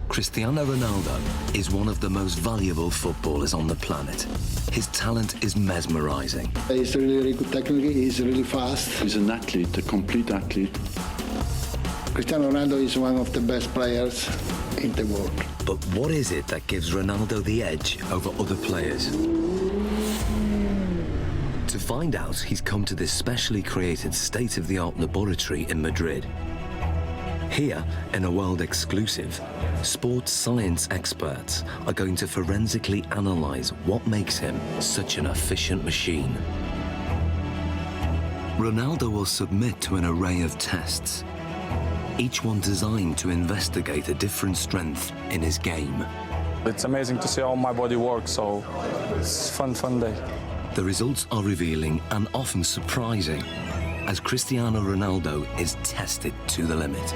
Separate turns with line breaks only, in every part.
Cristiano Ronaldo is one of the most valuable footballers on the planet. His talent is mesmerizing.
He's really, really good technically, he's really fast.
He's an athlete, a complete athlete.
Cristiano Ronaldo is one of the best players in the world.
But what is it that gives Ronaldo the edge over other players? To find out, he's come to this specially created state-of-the-art laboratory in Madrid. Here, in a world exclusive, sports science experts are going to forensically analyze what makes him such an efficient machine. Ronaldo will submit to an array of tests, each one designed to investigate a different strength in his game.
It's amazing to see how my body works, so it's a fun day.
The results are revealing and often surprising as Cristiano Ronaldo is tested to the limit.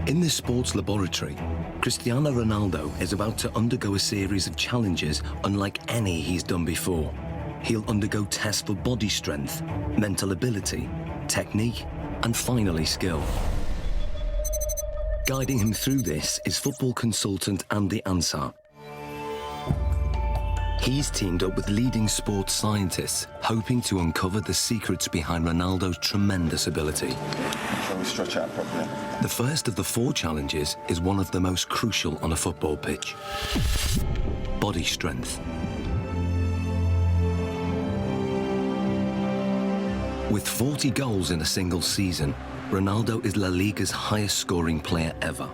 In this sports laboratory, Cristiano Ronaldo is about to undergo a series of challenges unlike any he's done before. He'll undergo tests for body strength, mental ability, technique, and finally skill. Guiding him through this is football consultant Andy Ansar. He's teamed up with leading sports scientists, hoping to uncover the secrets behind Ronaldo's tremendous ability.
Shall we stretch out properly?
The first of the 4 challenges is one of the most crucial on a football pitch: body strength. With 40 goals in a single season, Ronaldo is La Liga's highest scoring player ever.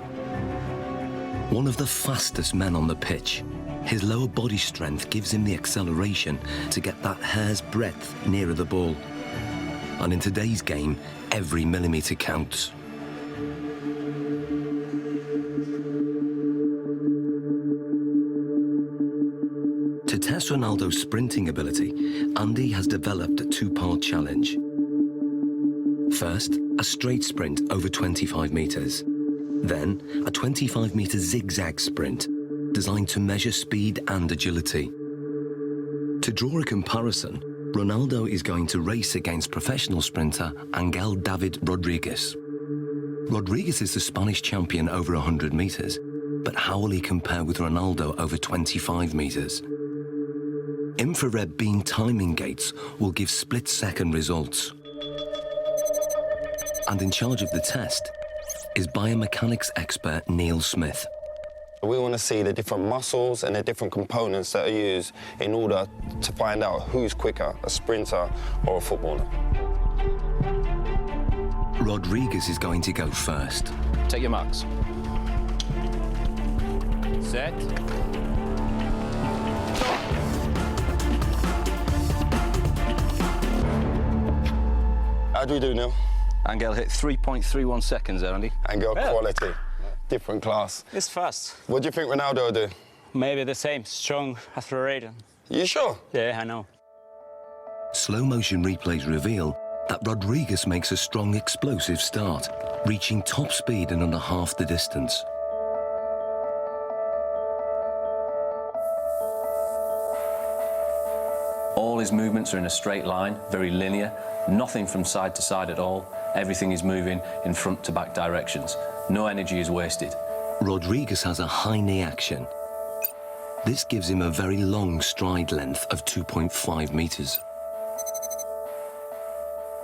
One of the fastest men on the pitch, his lower body strength gives him the acceleration to get that hair's breadth nearer the ball. And in today's game, every millimetre counts. To test Ronaldo's sprinting ability, Andy has developed a 2-part challenge. First, a straight sprint over 25 metres. Then, a 25-metre zigzag sprint, designed to measure speed and agility. To draw a comparison, Ronaldo is going to race against professional sprinter Angel David Rodriguez. Rodriguez is the Spanish champion over 100 metres, but how will he compare with Ronaldo over 25 metres? Infrared beam timing gates will give split-second results. And in charge of the test is biomechanics expert Neil Smith.
We want to see the different muscles and the different components that are used in order to find out who's quicker, a sprinter or a footballer.
Rodriguez is going to go first.
Take your marks. Set.
How do we do, Neil?
Angel hit 3.31 seconds there, Andy.
Angel
Yeah.
quality, different class.
It's fast.
What do you think Ronaldo will do?
Maybe the same, strong acceleration.
You sure?
Yeah, I know.
Slow-motion replays reveal that Rodriguez makes a strong explosive start, reaching top speed in under half the distance.
All his movements are in a straight line, very linear, nothing from side to side at all. Everything is moving in front to back directions. No energy is wasted.
Rodriguez has a high knee action. This gives him a very long stride length of 2.5 metres.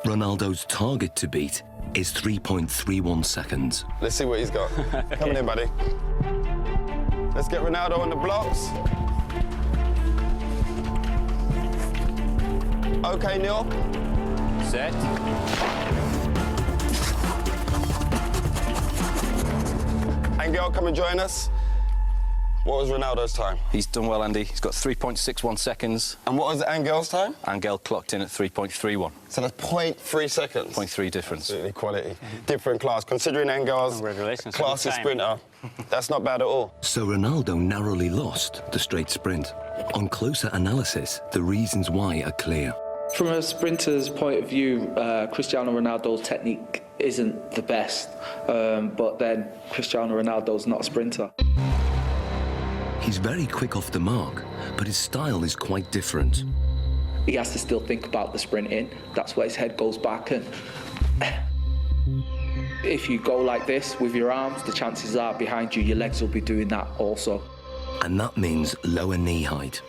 Ronaldo's target to beat is 3.31 seconds.
Let's see what he's got. Come on in, buddy. Let's get Ronaldo on the blocks. Okay, Neil.
Set.
Angel, come and join us. What was Ronaldo's time?
He's done well, Andy. He's got 3.61 seconons.
And what was Angel's time?
Angel clocked in at 3.31.
So that's 0.3 seconds.
0.3 difference.
Absolutely quality. Different class. Considering Angel's
Congratulations.
classy
Good time.
sprinter, that's not bad at all.
So Ronaldo narrowly lost the straight sprint. On closer analysis, the reasons why are clear.
From a sprinter's point of view, Cristiano Ronaldo's technique isn't the best, but then Cristiano Ronaldo's not a sprinter.
He's very quick off the mark, but his style is quite different.
He has to still think about the sprinting. That's where his head goes back. And if you go like this with your arms, the chances are behind you, your legs will be doing that also.
And that means lower knee height.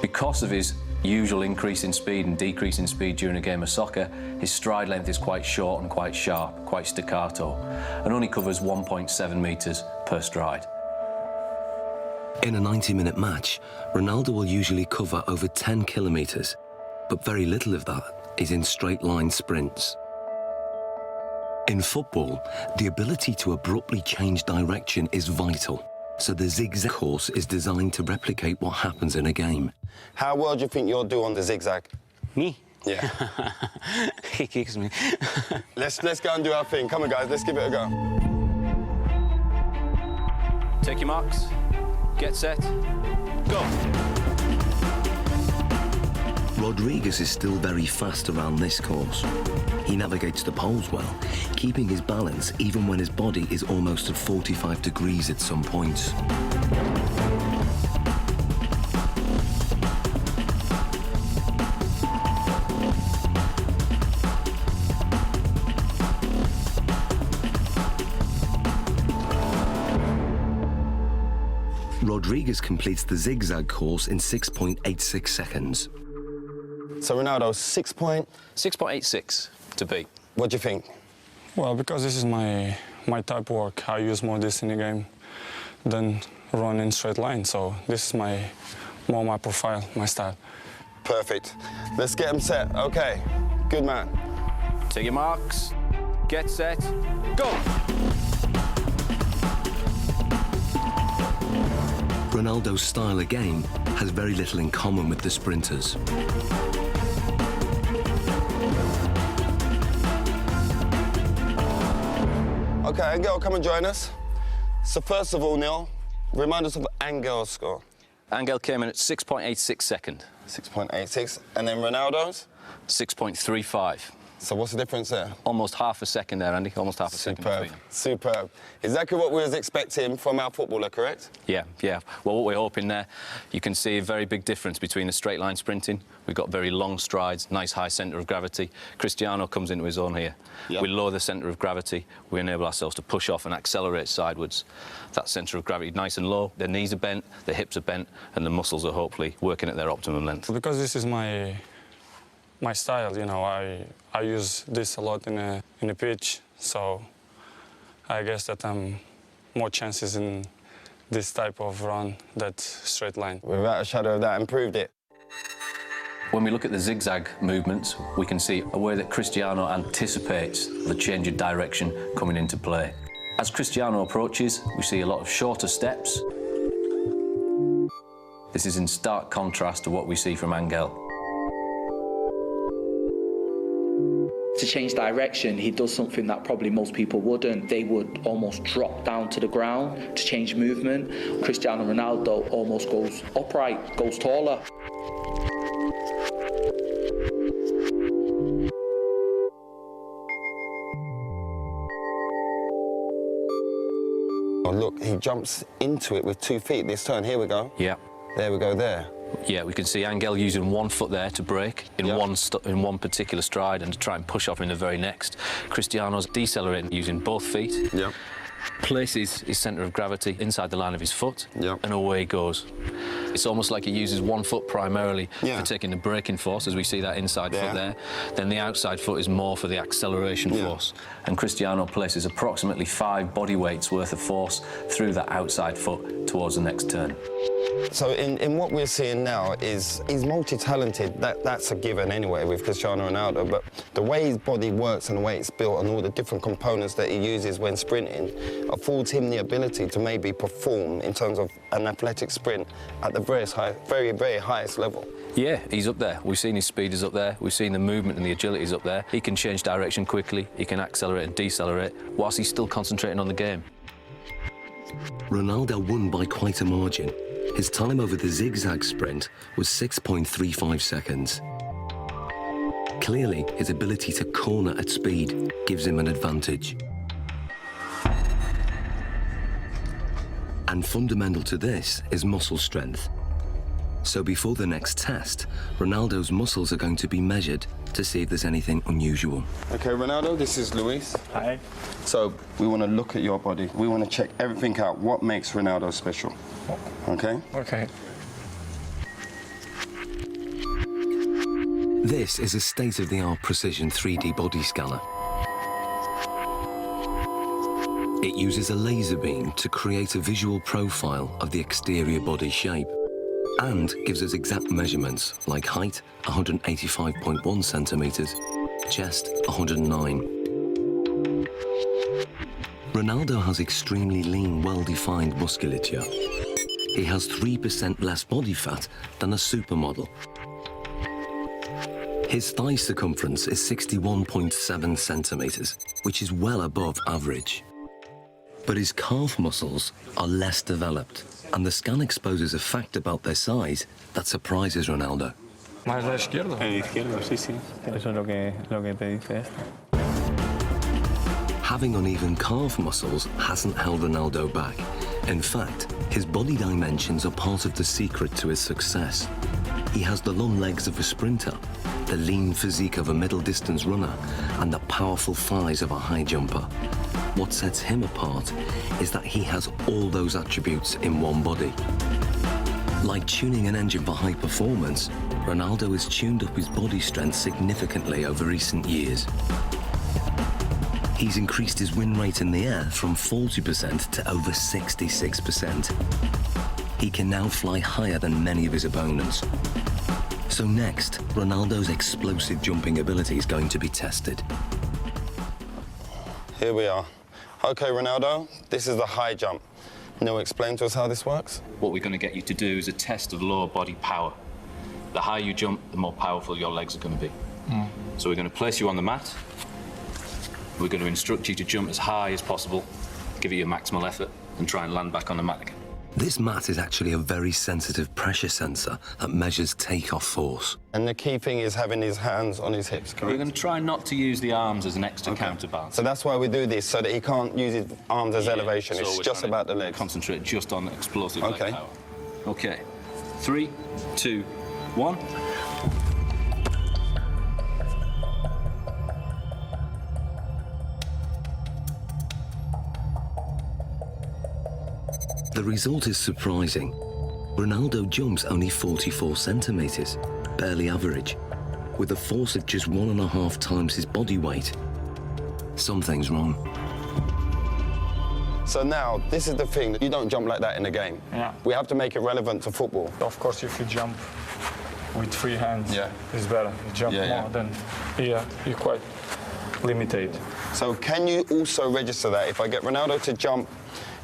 Because of his usual increase in speed and decrease in speed during a game of soccer, his stride length is quite short and quite sharp, quite staccato, and only covers 1.7 metres per stride.
In a 90-minute match, Ronaldo will usually cover over 10 kilometres, but very little of that is in straight-line sprints. In football, the ability to abruptly change direction is vital, so the zigzag course is designed to replicate what happens in a game.
How well do you think you'll do on the zigzag?
Me?
Yeah.
He kicks me.
Let's go and do our thing. Come on, guys, let's give it a go.
Take your marks. Get set. Go.
Rodriguez is still very fast around this course. He navigates the poles well, keeping his balance even when his body is almost at 45 degrees at some points. Rodriguez completes the zigzag course in 6.86 seconds.
So Ronaldo,
6.86 to beat.
What do you think?
Well, because this is my type of work, I use more this in the game than run in straight line. So this is more my profile, my style.
Perfect. Let's get him set. Okay, good man.
Take your marks. Get set. Go.
Ronaldo's style of game has very little in common with the sprinters.
Okay, Angel, come and join us. So first of all, Neil, remind us of Angel's score.
Angel came in at 6.86 second.
6.86. And then Ronaldo's?
6.35.
So what's the difference there?
Almost half a second there, Andy. Almost half a second between them.
Superb. Exactly what we was expecting from our footballer, correct?
Yeah. Well, what we're hoping there, you can see a very big difference between the straight line sprinting. We've got very long strides, nice high centre of gravity. Cristiano comes into his own here. Yep. We lower the centre of gravity. We enable ourselves to push off and accelerate sidewards. That centre of gravity nice and low. The knees are bent, the hips are bent, and the muscles are hopefully working at their optimum length.
Because this is my style, you know, I use this a lot in a pitch, so I guess that I'm more chances in this type of run than straight line.
Without a shadow of that, improved it.
When we look at the zigzag movements, we can see a way that Cristiano anticipates the change of direction coming into play. As Cristiano approaches, we see a lot of shorter steps. This is in stark contrast to what we see from Angel.
To change direction, he does something that probably most people wouldn't. They would almost drop down to the ground to change movement. Cristiano Ronaldo almost goes upright, goes taller.
Oh, look, he jumps into it with 2 feet this turn. Here we go.
Yeah.
There we go, there.
Yeah, we can see Angel using 1 foot there to break in one particular stride and to try and push off in the very next. Cristiano's decelerating using both feet.
Yeah.
Places his centre of gravity inside the line of his foot,
Yep.
and away he goes. It's almost like he uses 1 foot primarily
Yeah.
for taking the braking force, as we see that inside foot there. Then the outside foot is more for the acceleration force.
And Cristiano places approximately 5 body weights worth of force through that outside foot towards the next turn.
So in what we're seeing now is he's multi-talented. That's a given anyway with Cristiano Ronaldo, but the way his body works and the way it's built and all the different components that he uses when sprinting affords him the ability to maybe perform in terms of an athletic sprint at the very, very highest level.
Yeah, he's up there. We've seen his speed is up there. We've seen the movement and the agility is up there. He can change direction quickly. He can accelerate and decelerate whilst he's still concentrating on the game.
Ronaldo won by quite a margin. His time over the zigzag sprint was 6.35 seconds. Clearly, his ability to corner at speed gives him an advantage. And fundamental to this is muscle strength. So before the next test, Ronaldo's muscles are going to be measured to see if there's anything unusual.
Okay, Ronaldo, this is Luis.
Hi.
So we want to look at your body. We want to check everything out. What makes Ronaldo special? Okay?
Okay.
This is a state-of-the-art precision 3D body scanner. It uses a laser beam to create a visual profile of the exterior body shape and gives us exact measurements like height, 185.1 centimeters, chest, 109. Ronaldo has extremely lean, well-defined musculature. He has 3% less body fat than a supermodel. His thigh circumference is 61.7 centimeters, which is well above average. But his calf muscles are less developed, and the scan exposes a fact about their size that surprises Ronaldo.
¿Más a la izquierda?
El izquierdo, sí, sí. Eso es lo que te dice esto.
Having uneven calf muscles hasn't held Ronaldo back. In fact, his body dimensions are part of the secret to his success. He has the long legs of a sprinter, the lean physique of a middle-distance runner, and the powerful thighs of a high jumper. What sets him apart is that he has all those attributes in one body. Like tuning an engine for high performance, Ronaldo has tuned up his body strength significantly over recent years. He's increased his win rate in the air from 40% to over 66%. He can now fly higher than many of his opponents. So next, Ronaldo's explosive jumping ability is going to be tested.
Here we are. Okay, Ronaldo, this is the high jump. Now explain to us how this works.
What we're going to get you to do is a test of lower body power. The higher you jump, the more powerful your legs are going to be. So we're going to place you on the mat. We're going to instruct you to jump as high as possible, give it your maximal effort, and try and land back on the mat again.
This mat is actually a very sensitive pressure sensor that measures takeoff force.
And the key thing is having his hands on his hips, correct?
We're going to try not to use the arms as an extra counterbalance.
So that's why we do this, so that he can't use his arms as elevation.
So
It's
we're
just
trying
about
to
the legs.
Concentrate just on explosive leg
Okay.
power. Okay. 3, 2, 1.
The result is surprising. Ronaldo jumps only 44 centimeters, barely average, with a force of just 1.5 times his body weight. Something's wrong.
So now, this is the thing, you don't jump like that in the game.
Yeah.
We have to make it relevant to football.
Of course, if you jump with free hands,
Yeah.
it's better. You jump
Yeah,
more, then you're quite limited.
So can you also register that? If I get Ronaldo to jump,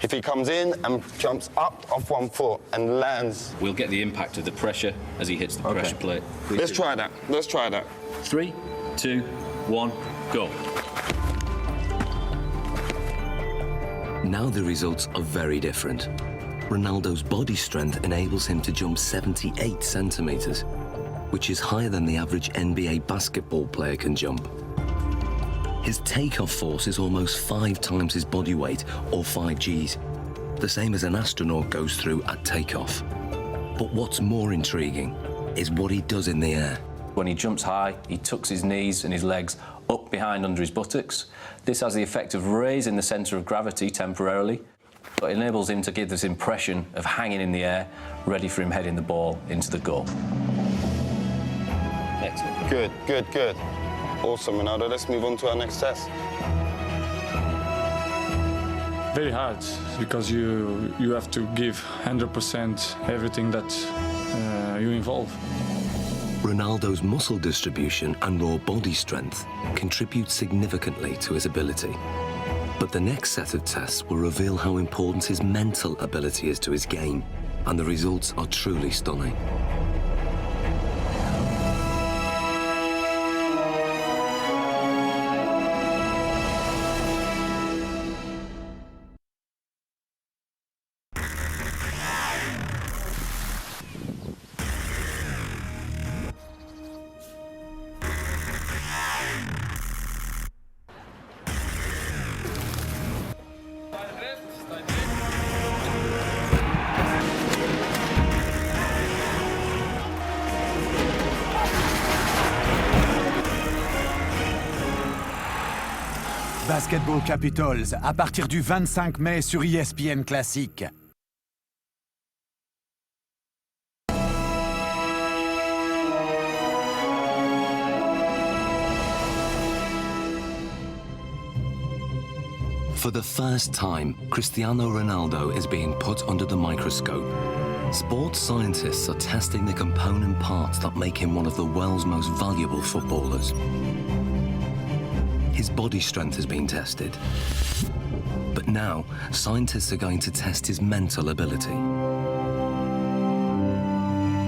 if he comes in and jumps up off one foot and lands.
We'll get the impact of the pressure as he hits the pressure plate.
Let's try that. Let's try that.
3, 2, 1, go.
Now the results are very different. Ronaldo's body strength enables him to jump 78 centimeters, which is higher than the average NBA basketball player can jump. His takeoff force is almost 5 times his body weight, or 5 Gs, the same as an astronaut goes through at takeoff. But what's more intriguing is what he does in the air.
When he jumps high, he tucks his knees and his legs up behind under his buttocks. This has the effect of raising the centre of gravity temporarily, but enables him to give this impression of hanging in the air, ready for him heading the ball into the goal.
Excellent.
Good, good, good. Awesome, Ronaldo. Let's move on to our next test.
Very hard, because you have to give 100% everything that you involve.
Ronaldo's muscle distribution and raw body strength contribute significantly to his ability. But the next set of tests will reveal how important his mental ability is to his game, and the results are truly stunning.
Basketball Capitals, à partir du 25 mai sur ESPN Classique.
For the first time, Cristiano Ronaldo is being put under the microscope. Sports scientists are testing the component parts that make him one of the world's most valuable footballers. His body strength has been tested. But now, scientists are going to test his mental ability.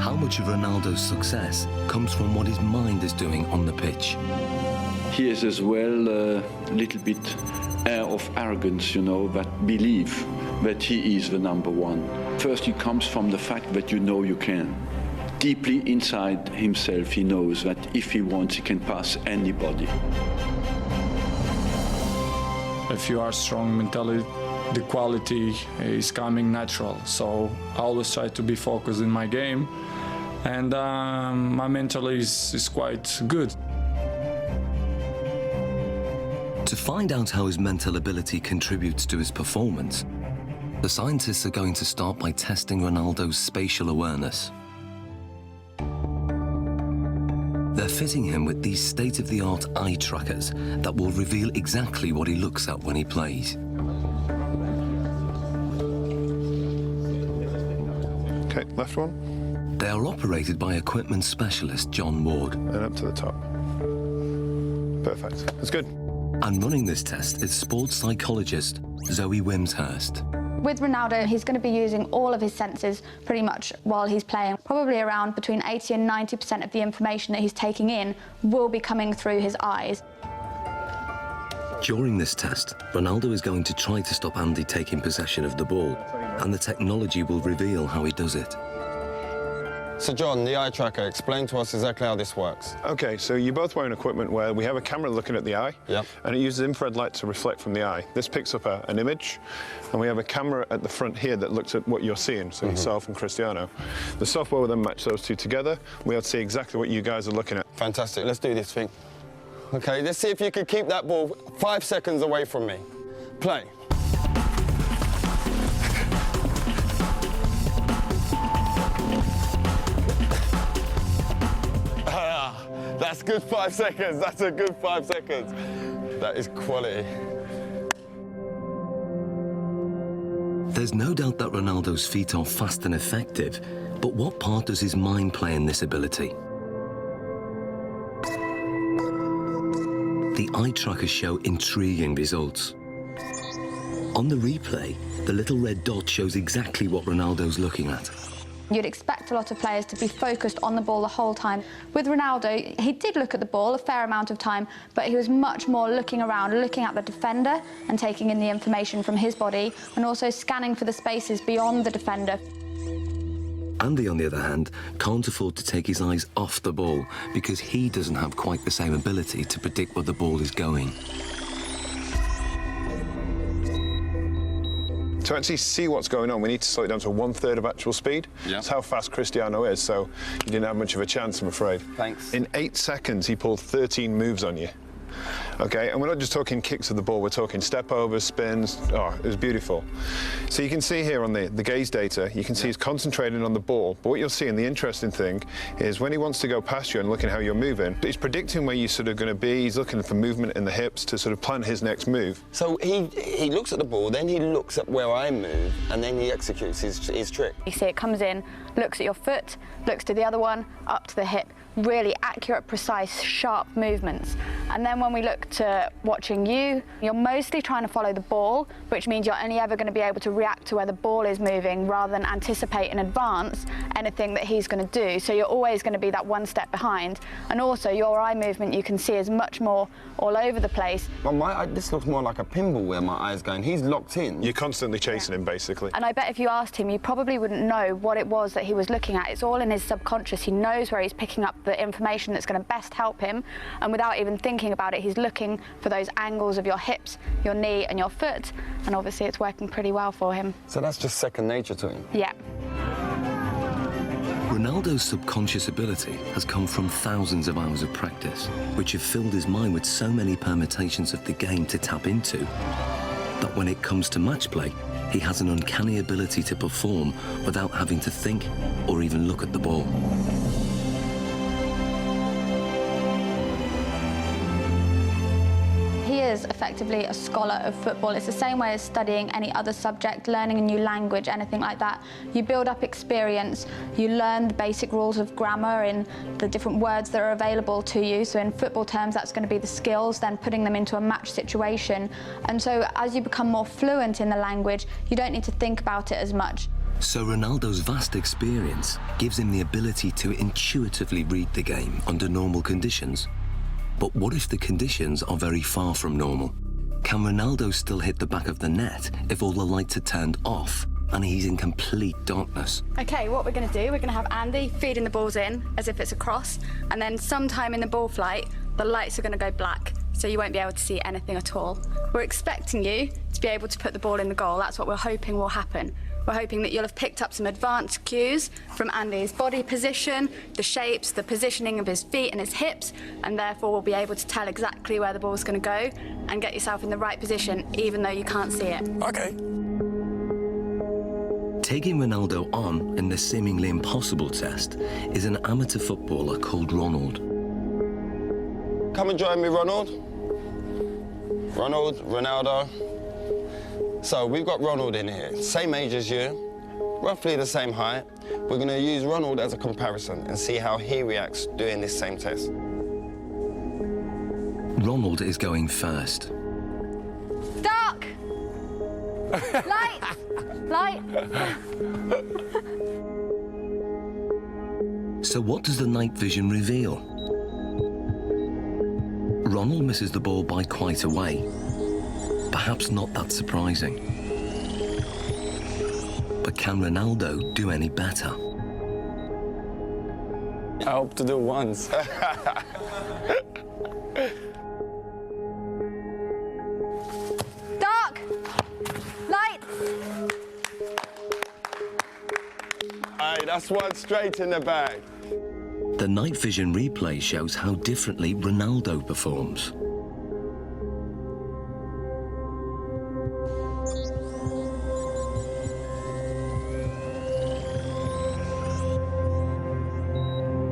How much of Ronaldo's success comes from what his mind is doing on the pitch?
He is as well a little bit air of arrogance, you know, that belief that he is the number one. First, it comes from the fact that you know you can. Deeply inside himself, he knows that if he wants, he can pass anybody.
If you are strong mentally, the quality is coming natural. So I always try to be focused in my game, and my mental is quite good.
To find out how his mental ability contributes to his performance, the scientists are going to start by testing Ronaldo's spatial awareness. They're fitting him with these state-of-the-art eye trackers that will reveal exactly what he looks at when he plays.
Okay, left one.
They are operated by equipment specialist John Ward.
And up to the top. Perfect. That's good.
And running this test is sports psychologist Zoe Wimshurst.
With Ronaldo, he's going to be using all of his senses pretty much while he's playing. Probably around between 80 and 90% of the information that he's taking in will be coming through his eyes.
During this test, Ronaldo is going to try to stop Andy taking possession of the ball, and the technology will reveal how he does it.
So John, the eye tracker, explain to us exactly how this works.
Okay, so you're both wearing equipment where we have a camera looking at the eye, and it uses infrared light to reflect from the eye. This picks up an image, and we have a camera at the front here that looks at what you're seeing, so yourself and Cristiano. The software will then match those two together. We'll see exactly what you guys are looking at.
Fantastic, let's do this thing. Okay, let's see if you can keep that ball 5 seconds away from me. Play. That's good 5 seconds. That's a good 5 seconds. That is quality.
There's no doubt that Ronaldo's feet are fast and effective, but what part does his mind play in this ability? The eye trackers show intriguing results. On the replay, the little red dot shows exactly what Ronaldo's looking at.
You'd expect a lot of players to be focused on the ball the whole time. With Ronaldo, he did look at the ball a fair amount of time, but he was much more looking around, looking at the defender and taking in the information from his body, and also scanning for the spaces beyond the defender.
Andy, on the other hand, can't afford to take his eyes off the ball because he doesn't have quite the same ability to predict where the ball is going.
To actually see what's going on, we need to slow it down to 1/3 of actual speed. That's how fast Cristiano is, so you didn't have much of a chance, I'm afraid.
Thanks.
In 8 seconds, he pulled 13 moves on you. Okay, and we're not just talking kicks of the ball, we're talking step overs, spins. Oh, it was beautiful. So you can see here on the gaze data, you can see he's concentrating on the ball, but what you'll see, and the interesting thing, is when he wants to go past you and looking how you're moving, he's predicting where you're sort of going to be, he's looking for movement in the hips to sort of plan his next move.
So he looks at the ball, then he looks at where I move, and then he executes his trick.
You see it comes in, looks at your foot, looks to the other one, up to the hip. Really accurate, precise, sharp movements. And then when we look to watching you, you're mostly trying to follow the ball, which means you're only ever going to be able to react to where the ball is moving rather than anticipate in advance anything that he's going to do. So you're always going to be that one step behind. And also your eye movement you can see is much more all over the place.
Well, this looks more like a pinball where my eye's going. He's locked in.
You're constantly chasing him, basically.
And I bet if you asked him, you probably wouldn't know what it was that he was looking at. It's all in his subconscious. He knows where he's picking up the information that's going to best help him, and without even thinking about it, he's looking for those angles of your hips, your knee and your foot, and obviously it's working pretty well for him.
So that's just second nature to him?
Yeah.
Ronaldo's subconscious ability has come from thousands of hours of practice, which have filled his mind with so many permutations of the game to tap into, that when it comes to match play, he has an uncanny ability to perform without having to think or even look at the ball.
He is effectively a scholar of football. It's the same way as studying any other subject, learning a new language, anything like that. You build up experience, you learn the basic rules of grammar in the different words that are available to you. So in football terms, that's going to be the skills, then putting them into a match situation. And so as you become more fluent in the language, you don't need to think about it as much.
So Ronaldo's vast experience gives him the ability to intuitively read the game under normal conditions. But what if the conditions are very far from normal? Can Ronaldo still hit the back of the net if all the lights are turned off and he's in complete darkness?
Okay, what we're going to do, we're going to have Andy feeding the balls in as if it's a cross, and then sometime in the ball flight, the lights are going to go black, so you won't be able to see anything at all. We're expecting you to be able to put the ball in the goal. That's what we're hoping will happen. We're hoping that you'll have picked up some advanced cues from Andy's body position, the shapes, the positioning of his feet and his hips, and therefore will be able to tell exactly where the ball's going to go and get yourself in the right position, even though you can't see it.
Okay.
Taking Ronaldo on in this seemingly impossible test is an amateur footballer called Ronald.
Come and join me, Ronald. Ronaldo. So we've got Ronald in here, same age as you, roughly the same height. We're going to use Ronald as a comparison and see how he reacts doing this same test.
Ronald is going first.
Dark! Light! Light!
So what does the night vision reveal? Ronald misses the ball by quite a way. Perhaps not that surprising. But can Ronaldo do any better?
I hope to do once.
Dark! Light!
Aye, that's one straight in the bag.
The night vision replay shows how differently Ronaldo performs.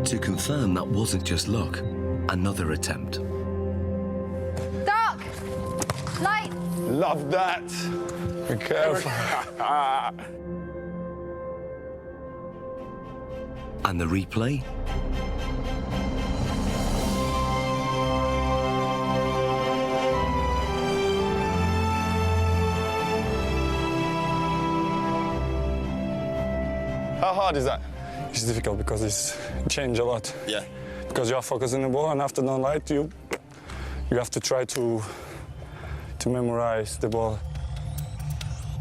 To confirm that wasn't just luck, another attempt.
Dark! Light!
Love that.
Be careful.
And the replay?
How hard is that?
It's difficult because it's changed a lot.
Yeah.
Because you are focusing the ball, and after the light, you have to try to memorize the ball.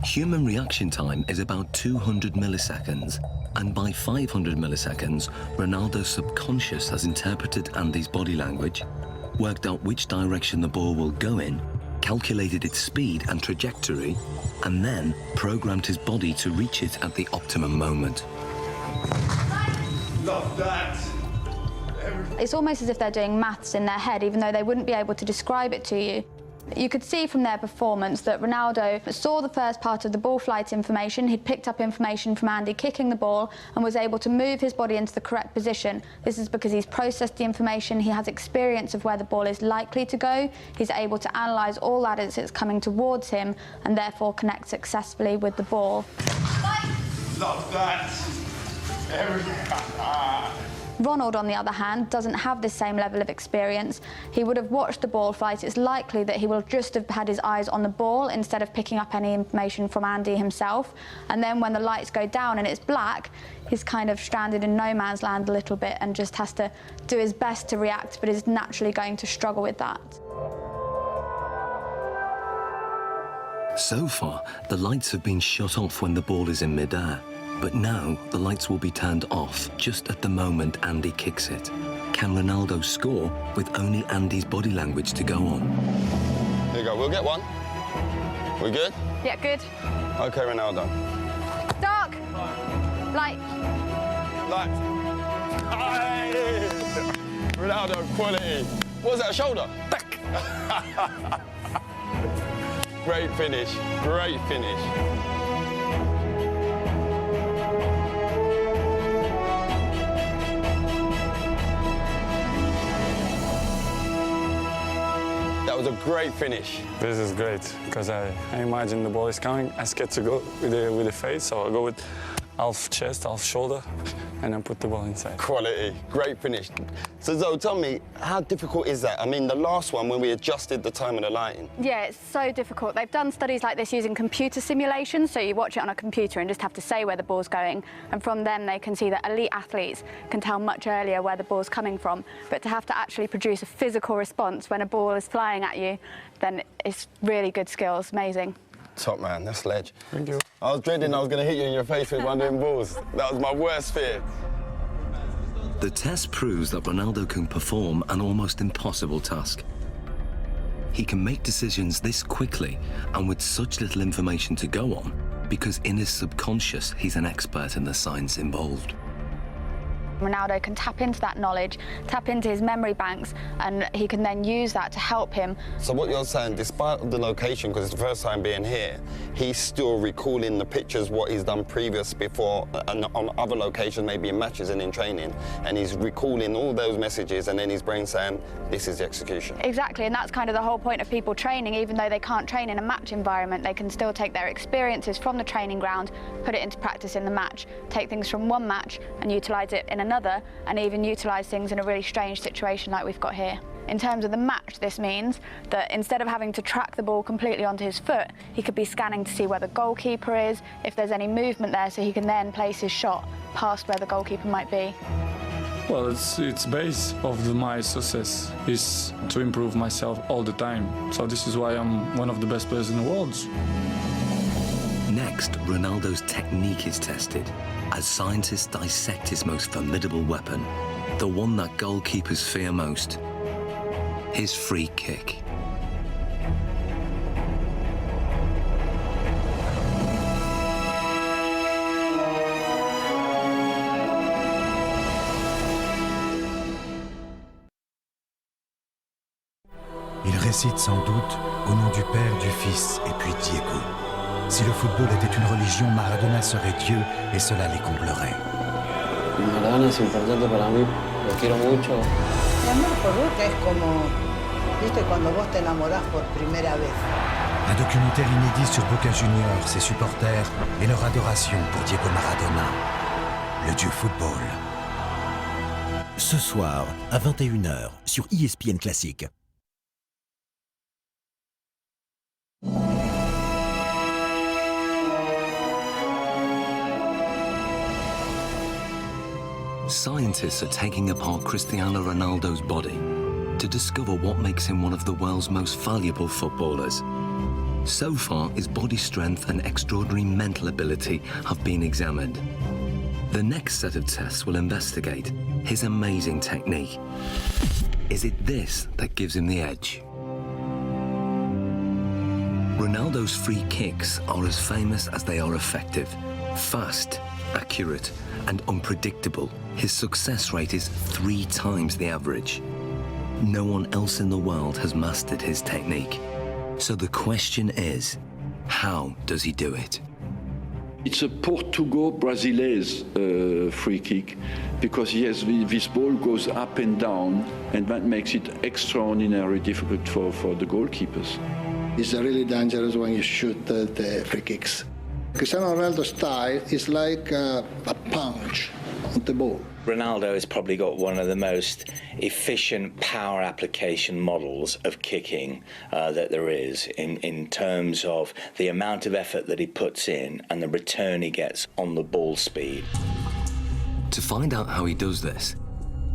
Human reaction time is about 200 milliseconds, and by 500 milliseconds, Ronaldo's subconscious has interpreted Andy's body language, worked out which direction the ball will go in, calculated its speed and trajectory, and then programmed his body to reach it at the optimum moment.
Love that.
It's almost as if they're doing maths in their head, even though they wouldn't be able to describe it to you. You could see from their performance that Ronaldo saw the first part of the ball flight information. He'd picked up information from Andy kicking the ball and was able to move his body into the correct position. This is because he's processed the information, he has experience of where the ball is likely to go, he's able to analyse all that as it's coming towards him and therefore connect successfully with the ball.
Love that.
Ronald, on the other hand, doesn't have this same level of experience. He would have watched the ball flight. It's likely that he will just have had his eyes on the ball instead of picking up any information from Andy himself. And then when the lights go down and it's black, he's kind of stranded in no man's land a little bit and just has to do his best to react, but is naturally going to struggle with that.
So far, the lights have been shut off when the ball is in midair. But now, the lights will be turned off just at the moment Andy kicks it. Can Ronaldo score with only Andy's body language to go on?
Here you go, we'll get one. We good?
Yeah, good.
Okay, Ronaldo.
Dark. Light.
Light. Ronaldo quality. What was that, a shoulder? Great finish, great finish. That was a great finish.
This is great, because I imagine the ball is coming. I scared to go with the face, so I go with half chest, half shoulder, and then put the ball inside.
Quality, great finish. So Zoe, tell me, how difficult is that? I mean, the last one, when we adjusted the time of the lighting.
Yeah, it's so difficult. They've done studies like this using computer simulations, so you watch it on a computer and just have to say where the ball's going, and from them they can see that elite athletes can tell much earlier where the ball's coming from, but to have to actually produce a physical response when a ball is flying at you, then it's really good skills, amazing.
Top man, that's ledge.
Thank you.
I was dreading I was going to hit you in your face with one of them balls. That was my worst fear.
The test proves that Ronaldo can perform an almost impossible task. He can make decisions this quickly and with such little information to go on because in his subconscious, he's an expert in the science involved.
Ronaldo can tap into that knowledge, tap into his memory banks, and he can then use that to help him.
So what you're saying, despite the location, because it's the first time being here, he's still recalling the pictures, what he's done previous before, and on other locations, maybe in matches and in training, and he's recalling all those messages, and then his brain saying, this is the execution.
Exactly, and that's kind of the whole point of people training. Even though they can't train in a match environment, they can still take their experiences from the training ground, put it into practice in the match, take things from one match and utilise it in another, and even utilise things in a really strange situation like we've got here. In terms of the match, this means that instead of having to track the ball completely onto his foot, he could be scanning to see where the goalkeeper is, if there's any movement there, so he can then place his shot past where the goalkeeper might be.
Well, it's base of my success is to improve myself all the time. So this is why I'm one of the best players in the world.
Next, Ronaldo's technique is tested as scientists dissect his most formidable weapon, the one that goalkeepers fear most, his free kick.
Il récite sans doute au nom du Père, du Fils et puis Diego. Si le football était une religion, Maradona serait Dieu et cela les comblerait.
Maradona es importante para mí, lo quiero mucho.
Mi amor por Boca es como, viste, cuando vos te enamorás por primera vez.
Un documentaire inédit sur Boca Juniors, ses supporters et leur adoration pour Diego Maradona, le dieu football. Ce soir, à 21h, sur ESPN Classique.
Scientists are taking apart Cristiano Ronaldo's body to discover what makes him one of the world's most valuable footballers. So far, his body strength and extraordinary mental ability have been examined. The next set of tests will investigate his amazing technique. Is it this that gives him the edge? Ronaldo's free kicks are as famous as they are effective. Fast, accurate, and unpredictable, his success rate is 3 times the average. No one else in the world has mastered his technique. So the question is, how does he do it?
It's a Portugal-Brazilese free kick because, yes, this ball goes up and down, and that makes it extraordinarily difficult for the goalkeepers.
It's really dangerous when you shoot the free kicks. Cristiano Ronaldo's style is like a punch on the ball.
Ronaldo has probably got one of the most efficient power application models of kicking that there is in terms of the amount of effort that he puts in and the return he gets on the ball speed.
To find out how he does this,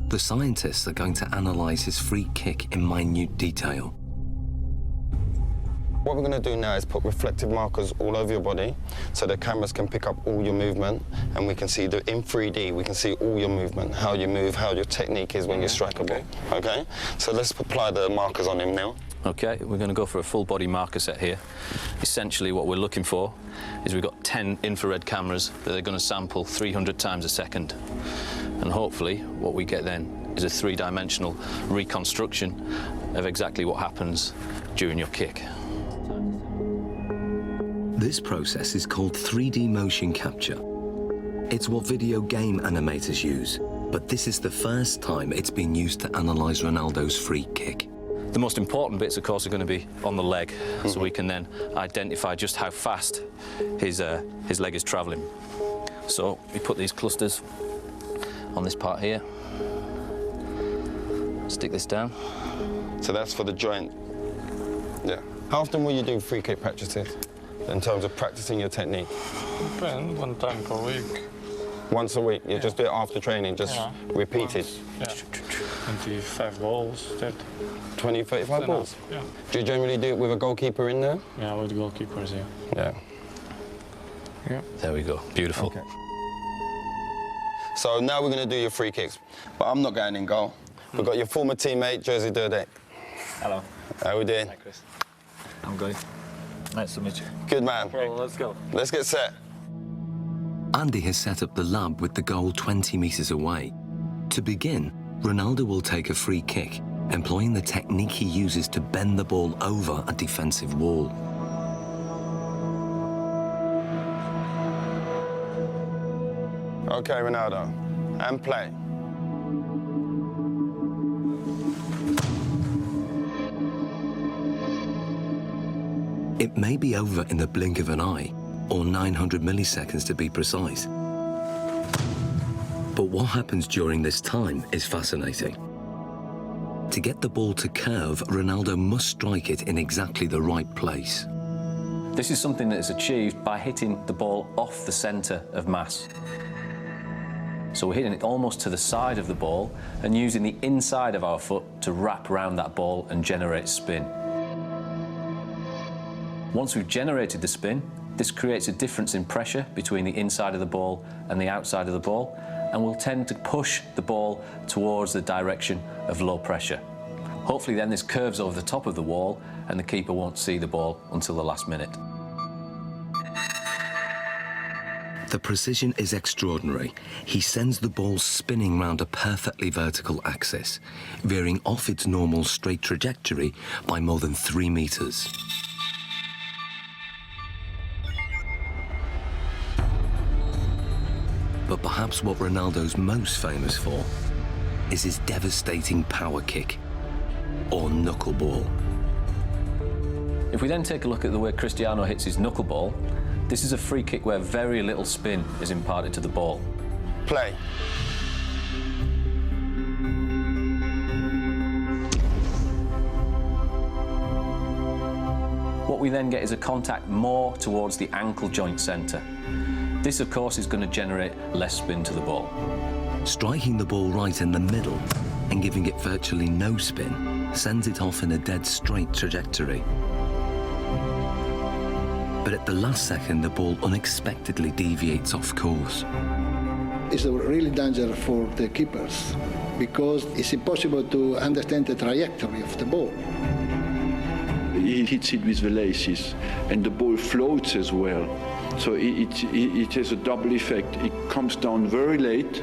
the scientists are going to analyse his free kick in minute detail.
What we're going to do now is put reflective markers all over your body so the cameras can pick up all your movement, and we can see in 3D, we can see all your movement, how you move, how your technique is when you strike a ball. Okay? So let's apply the markers on him now.
Okay, we're going to go for a full body marker set here. Essentially what we're looking for is we've got 10 infrared cameras that are going to sample 300 times a second. And hopefully what we get then is a three-dimensional reconstruction of exactly what happens during your kick.
This process is called 3D motion capture. It's what video game animators use, but this is the first time it's been used to analyse Ronaldo's free kick.
The most important bits, of course, are going to be on the leg, so we can then identify just how fast his leg is travelling. So we put these clusters on this part here. Stick this down.
So that's for the joint. Yeah. How often will you do free kick practices in terms of practicing your technique?
Depends, 1 time per week.
Once a week? You just do it after training, just repeat it?
Yeah. 25 balls, 30.
20, 35 balls?
Yeah.
Do you generally do it with a goalkeeper in there?
Yeah, with goalkeepers, yeah.
Yeah.
Yeah.
There we go. Beautiful.
Okay. So now we're going to do your free kicks, but I'm not going in goal. We've got your former teammate, Jerzy Dudek.
Hello.
How are we doing?
Hi, Chris. I'm good. Nice to meet you.
Good man.
Well, let's go.
Let's get set.
Andy has set up the lab with the goal 20 metres away. To begin, Ronaldo will take a free kick, employing the technique he uses to bend the ball over a defensive wall.
Okay, Ronaldo, and play.
It may be over in the blink of an eye, or 900 milliseconds to be precise. But what happens during this time is fascinating. To get the ball to curve, Ronaldo must strike it in exactly the right place.
This is something that is achieved by hitting the ball off the centre of mass. So we're hitting it almost to the side of the ball and using the inside of our foot to wrap around that ball and generate spin. Once we've generated the spin, this creates a difference in pressure between the inside of the ball and the outside of the ball, and will tend to push the ball towards the direction of low pressure. Hopefully then this curves over the top of the wall and the keeper won't see the ball until the last minute.
The precision is extraordinary. He sends the ball spinning round a perfectly vertical axis, veering off its normal straight trajectory by more than 3 metres. But perhaps what Ronaldo's most famous for is his devastating power kick, or knuckleball.
If we then take a look at the way Cristiano hits his knuckleball, this is a free kick where very little spin is imparted to the ball.
Play.
What we then get is a contact more towards the ankle joint centre. This, of course, is going to generate less spin to the ball.
Striking the ball right in the middle and giving it virtually no spin sends it off in a dead straight trajectory. But at the last second, the ball unexpectedly deviates off course.
It's a really danger for the keepers because it's impossible to understand the trajectory of the ball.
He hits it with the laces, and the ball floats as well. So it has a double effect. It comes down very late,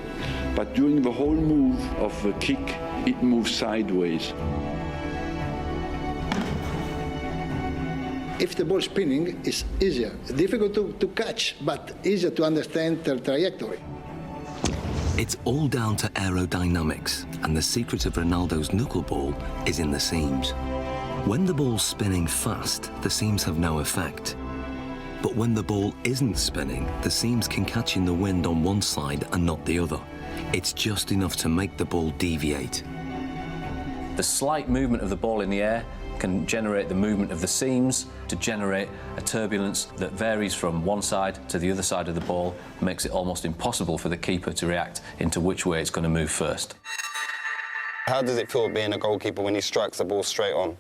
but during the whole move of the kick, it moves sideways.
If the ball spinning, it's easier. Difficult to catch, but easier to understand the trajectory.
It's all down to aerodynamics, and the secret of Ronaldo's knuckleball is in the seams. When the ball's spinning fast, the seams have no effect. But when the ball isn't spinning, the seams can catch in the wind on one side and not the other. It's just enough to make the ball deviate.
The slight movement of the ball in the air can generate the movement of the seams to generate a turbulence that varies from one side to the other side of the ball, makes it almost impossible for the keeper to react into which way it's going to move first.
How does it feel being a goalkeeper when he strikes the ball straight on?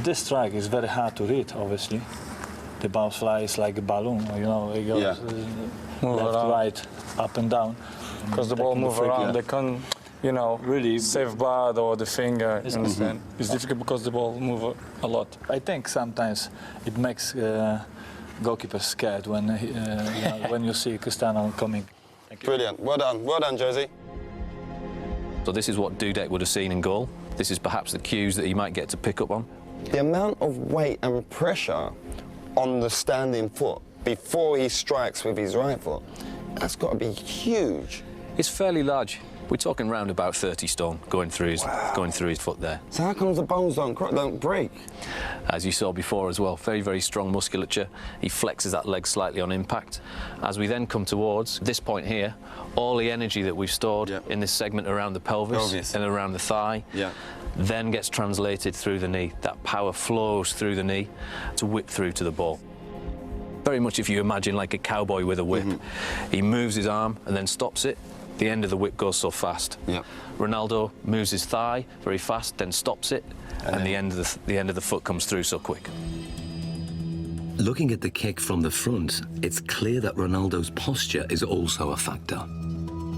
This strike is very hard to read, obviously. The ball flies like a balloon, you know, it goes left, right, up and down.
Because the ball moves around, they can't, you know, really save bad or the finger, you understand? It's difficult because the ball moves a lot.
I think sometimes it makes goalkeepers scared when, you know, when you see Cristiano coming.
Brilliant. Well done, Jerzy.
So this is what Dudek would have seen in goal. This is perhaps the cues that he might get to pick up on.
The amount of weight and pressure on the standing foot before he strikes with his right foot, that's got to be huge.
It's fairly large. We're talking round about 30 stone going through his foot there.
So how comes the bones don't break?
As you saw before as well, very, very strong musculature. He flexes that leg slightly on impact. As we then come towards this point here, all the energy that we've stored in this segment around the pelvis and around the thigh then gets translated through the knee. That power flows through the knee to whip through to the ball. Very much if you imagine like a cowboy with a whip. He moves his arm and then stops it. The end of the whip goes so fast. Ronaldo moves his thigh very fast, then stops it, and the end of the foot comes through so quick.
Looking at the kick from the front, it's clear that Ronaldo's posture is also a factor.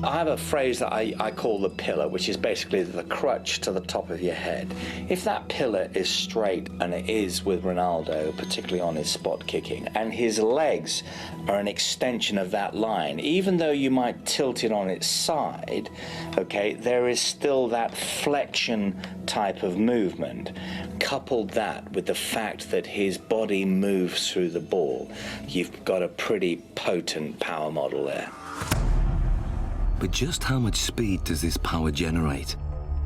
I have a phrase that I call the pillar, which is basically the crutch to the top of your head. If that pillar is straight, and it is with Ronaldo, particularly on his spot kicking, and his legs are an extension of that line, even though you might tilt it on its side, okay, there is still that flexion type of movement. Couple that with the fact that his body moves through the ball, you've got a pretty potent power model there.
But just how much speed does this power generate?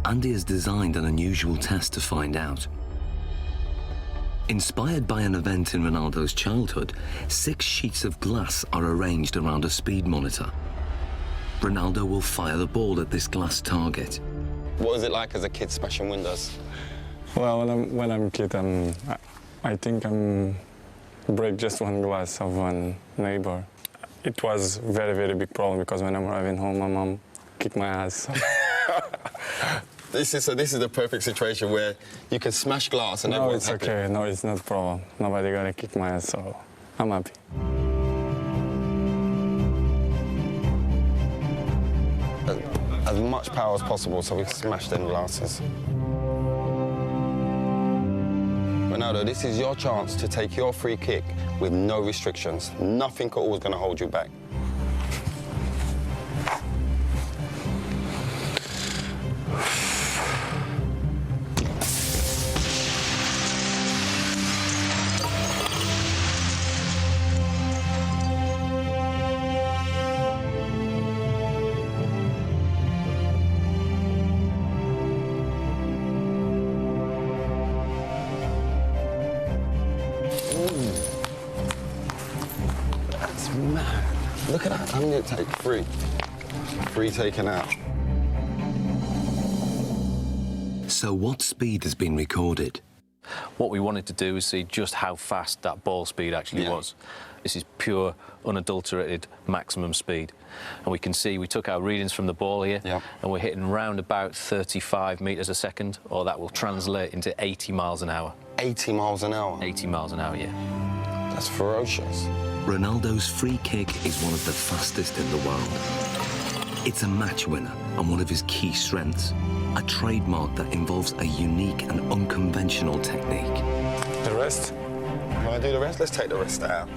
Andy has designed an unusual test to find out. Inspired by an event in Ronaldo's childhood, 6 sheets of glass are arranged around a speed monitor. Ronaldo will fire the ball at this glass target.
What was it like as a kid smashing windows?
Well, when I'm a kid, I think I'm break just one glass of one neighbor. It was very, very big problem because when I'm arriving home, my mom kicked my ass.
This is the perfect situation where you can smash glass and everyone's happy.
Okay. No, it's not a problem. Nobody gonna kick my ass, so I'm happy.
As much power as possible so we can smash them glasses. Ronaldo, this is your chance to take your free kick with no restrictions. Nothing at all is going to hold you back. Look at that, I'm going to take 3. 3 taken out.
So what speed has been recorded?
What we wanted to do is see just how fast that ball speed actually was. This is pure, unadulterated maximum speed. And we can see we took our readings from the ball here, and we're hitting round about 35 metres a second, or that will translate into 80 miles an hour.
80 miles an hour?
80 miles an hour, yeah.
That's ferocious.
Ronaldo's free kick is one of the fastest in the world. It's a match winner and one of his key strengths, a trademark that involves a unique and unconventional technique.
The rest?
You want to do the rest? Let's take the rest out.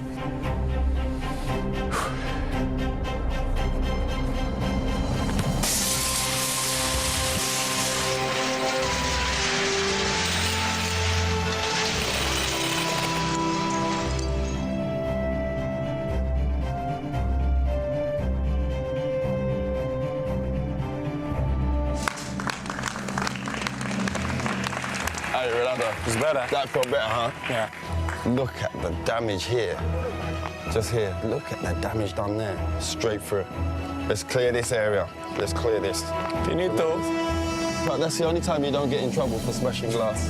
Hey, Ronaldo.
It's better.
That felt better, huh?
Yeah.
Look at the damage here. Just here. Look at the damage done there. Straight through. Let's clear this area. Let's clear this.
Finito.
But that's the only time you don't get in trouble for smashing glass.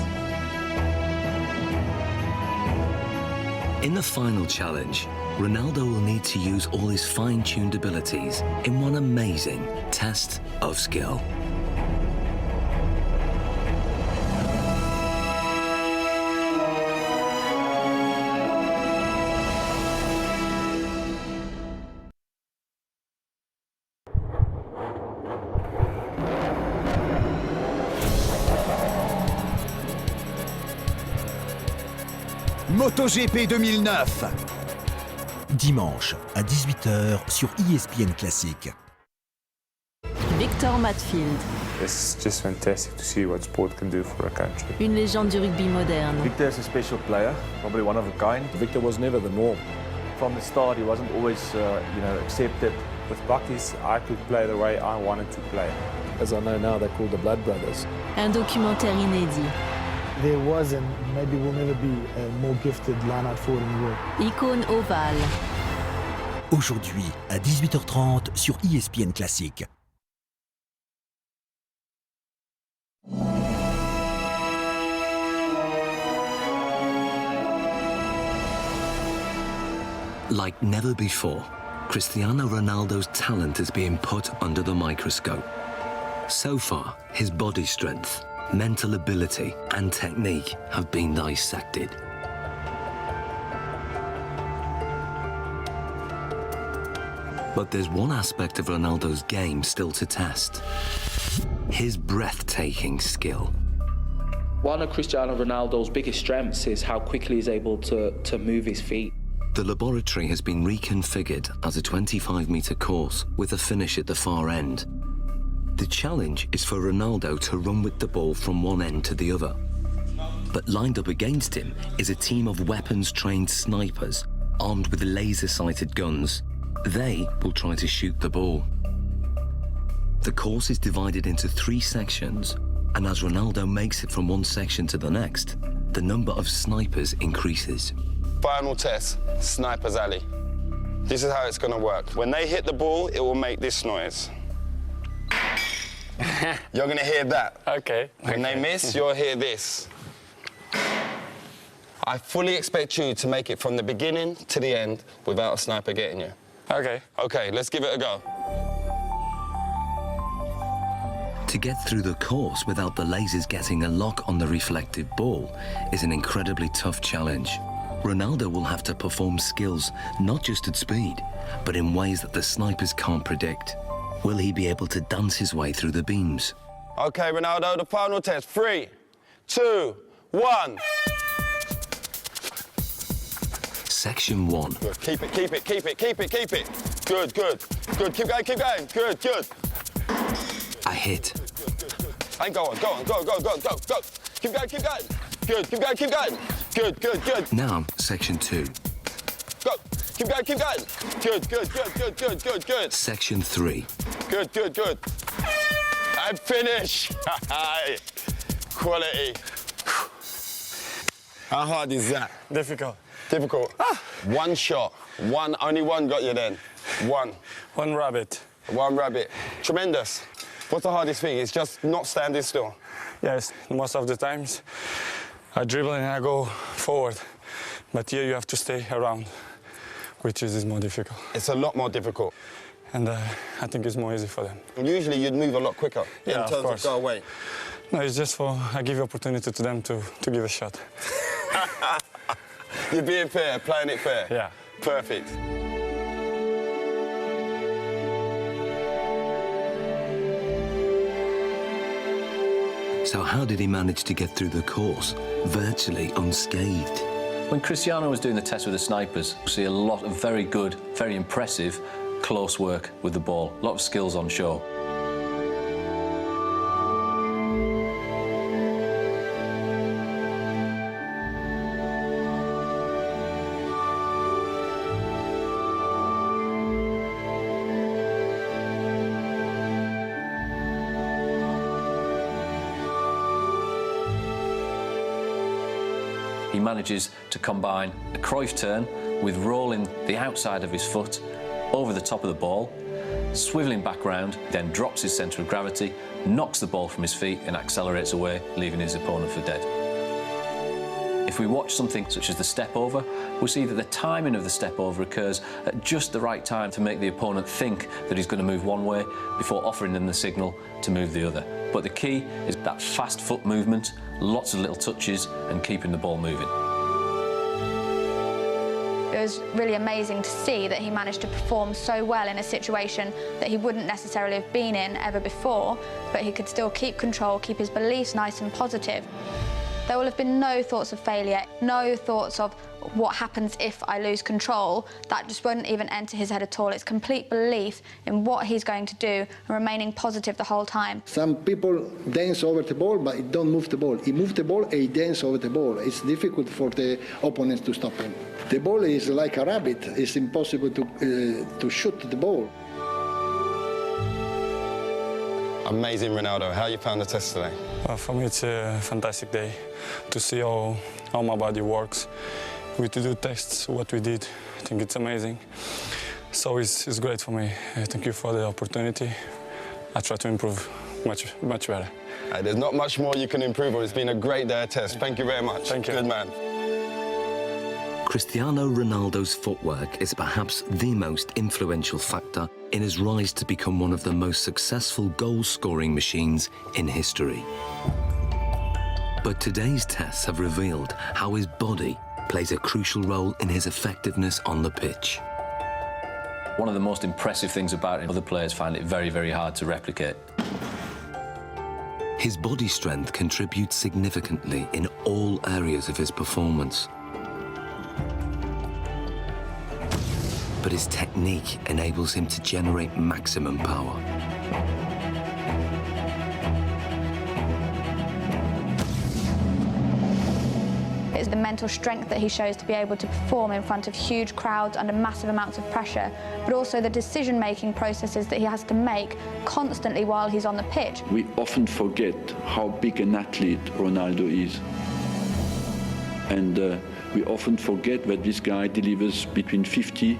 In the final challenge, Ronaldo will need to use all his fine-tuned abilities in one amazing test of skill.
MotoGP 2009. Dimanche à 18 h sur ESPN Classique.
Victor Matfield.
It's just fantastic to see what sport can do for a country.
Une légende du rugby moderne.
Victor is a special player, probably one of a kind. Victor was never the norm. From the start, he wasn't always, accepted.
With Bucky's, I could play the way I wanted to play.
As I know now, they're called the Blood Brothers.
Un documentaire inédit.
There was and maybe will never be a more gifted line-out forward in the world.
Icône ovale.
Aujourd'hui, à 18h30 sur ESPN Classique.
Like never before, Cristiano Ronaldo's talent is being put under the microscope. So far, his body strength, mental ability, and technique have been dissected. But there's one aspect of Ronaldo's game still to test: his breathtaking skill.
One of Cristiano Ronaldo's biggest strengths is how quickly he's able to move his feet.
The laboratory has been reconfigured as a 25-metre course with a finish at the far end. The challenge is for Ronaldo to run with the ball from one end to the other. But lined up against him is a team of weapons-trained snipers armed with laser-sighted guns. They will try to shoot the ball. The course is divided into 3 sections, and as Ronaldo makes it from one section to the next, the number of snipers increases.
Final test, Sniper's Alley. This is how it's going to work. When they hit the ball, it will make this noise. You're going to hear that.
Okay.
When they miss, you'll hear this. I fully expect you to make it from the beginning to the end without a sniper getting you.
Okay.
Okay, let's give it a go.
To get through the course without the lasers getting a lock on the reflective ball is an incredibly tough challenge. Ronaldo will have to perform skills not just at speed, but in ways that the snipers can't predict. Will he be able to dance his way through the beams?
Okay, Ronaldo, the final test. 3, 2, 1.
Section 1.
Good. Keep it, keep it, keep it, keep it, keep it. Good, good, good. Keep going, keep going. Good, good.
A hit.
And go on, go on, go, go, go, go, go. Keep going, keep going. Good, keep going, keep going. Good, good, good.
Now, section 2.
Go. Keep going, keep going. Good, good, good, good, good, good, good.
Section 3.
Good, good, good. And finish. Quality. How hard is that?
Difficult.
Difficult. One shot. Only one got you then. One.
One rabbit.
One rabbit. Tremendous. What's the hardest thing? It's just not standing still.
Yes, most of the times I dribble and I go forward. But here you have to stay around, which is more difficult.
It's a lot more difficult.
And I think it's more easy for them.
Usually you'd move a lot quicker in terms of go away.
No, it's just I give opportunity to them to give a shot.
You're being fair, playing it fair.
Yeah.
Perfect.
So how did he manage to get through the course, virtually unscathed?
When Cristiano was doing the test with the snipers, we see a lot of very good, very impressive close work with the ball. A lot of skills on show. He manages to combine a Cruyff turn with rolling the outside of his foot over the top of the ball, swivelling back round, then drops his centre of gravity, knocks the ball from his feet and accelerates away, leaving his opponent for dead. If we watch something such as the step over, we'll see that the timing of the step over occurs at just the right time to make the opponent think that he's going to move one way before offering them the signal to move the other. But the key is that fast foot movement, lots of little touches and keeping the ball moving.
It was really amazing to see that he managed to perform so well in a situation that he wouldn't necessarily have been in ever before, but he could still keep control, keep his beliefs nice and positive. there will have been no thoughts of failure, no thoughts of what happens if I lose control. That just won't even enter his head at all. It's complete belief in what he's going to do and remaining positive the whole time.
Some people dance over the ball, but he don't move the ball. He moves the ball and he dance over the ball. It's difficult for the opponents to stop him. The ball is like a rabbit. It's impossible to shoot the ball.
Amazing, Ronaldo. How you found the test today?
For me, it's a fantastic day to see how my body works. We to do tests, what we did. I think it's amazing. So it's great for me. Thank you for the opportunity. I try to improve much better.
There's not much more you can improve on. It's been a great day of test. Thank you very much.
Thank you.
Good man.
Cristiano Ronaldo's footwork is perhaps the most influential factor in his rise to become one of the most successful goal-scoring machines in history. But today's tests have revealed how his body plays a crucial role in his effectiveness on the pitch.
One of the most impressive things about him, other players find it very, very hard to replicate.
His body strength contributes significantly in all areas of his performance. But his technique enables him to generate maximum power.
It's the mental strength that he shows to be able to perform in front of huge crowds under massive amounts of pressure, but also the decision-making processes that he has to make constantly while he's on the pitch.
We often forget how big an athlete Ronaldo is. And we often forget that this guy delivers between 50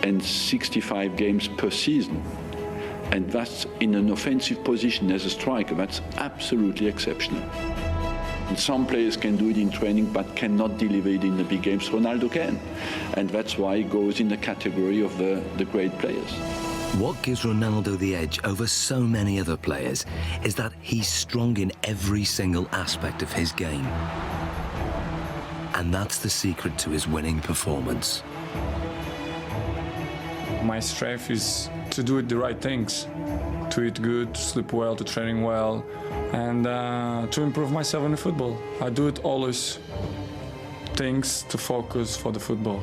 and 65 games per season. And that's in an offensive position as a striker. That's absolutely exceptional. And some players can do it in training but cannot deliver it in the big games. Ronaldo can. And that's why he goes in the category of the great players.
What gives Ronaldo the edge over so many other players is that he's strong in every single aspect of his game. And that's the secret to his winning performance.
My strength is to do the right things, to eat good, to sleep well, to training well, and to improve myself in the football. I do it always things to focus for the football.